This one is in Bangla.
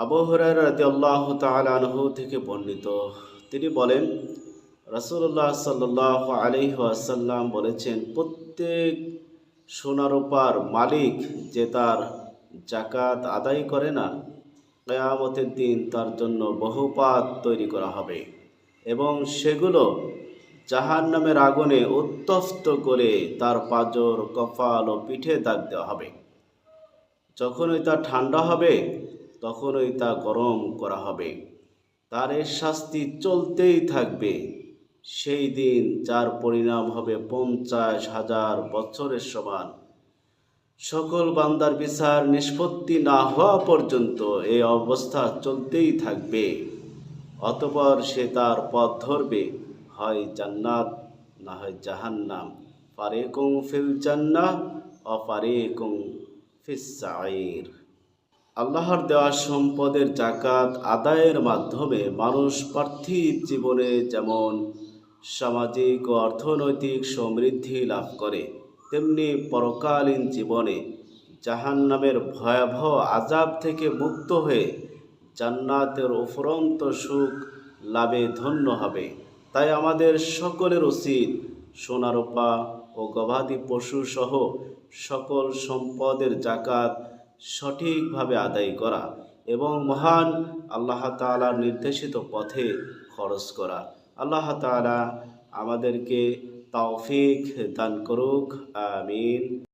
আবু হুরায়রা রাদিয়াল্লাহু তাআলা আনহু থেকে বর্ণিত, তিনি বলেন, রাসূলুল্লাহ সাল্লাল্লাহু আলাইহি ওয়াসাল্লাম বলেছেন, প্রত্যেক সোনারূপার মালিক যে তার যাকাত আদায় করে না, কিয়ামতের দিন তার জন্য বহুপাত তৈরি করা হবে এবং সেগুলো জাহান্নামের আগুনে উত্তপ্ত করে তার পাঁজর, কপাল ও পিঠে দাগ দেওয়া হবে। যখনই তা ঠান্ডা হবে তখনই তা গরম করা হবে। তার এর শাস্তি চলতেই থাকবে সেই দিন, যার পরিণাম হবে 50,000 বছরের সমান। সকল বান্দার বিচার নিষ্পত্তি না হওয়া পর্যন্ত এই অবস্থা চলতেই থাকবে। অতঃপর সে তার পথ ধরবে, হয় জান্নাত না হয় জাহান্নাম। ফারিকুম ফিল জান্নাহ ও ফারিকুম ফিস সাঈর। আল্লাহর দেওয়া সম্পদের যাকাত আদায়ের মাধ্যমে মানুষ পার্থিব জীবনে যেমন সামাজিক ও অর্থনৈতিক সমৃদ্ধি লাভ করে, তেমনি পরকালীন জীবনে জাহান্নামের ভয়াবহ আযাব থেকে মুক্ত হয়ে জান্নাতের উপরন্ত সুখ লাভে ধন্য হবে। তাই আমাদের সকলের উচিত সোনারূপা ও গবাদি পশু সহ সকল সম্পদের যাকাত সঠিকভাবে আদায় করা এবং মহান আল্লাহ তাআলার নির্দেশিত পথে খরচ করা। আল্লাহ তাআলা আমাদেরকে তৌফিক দান করুক। আমিন।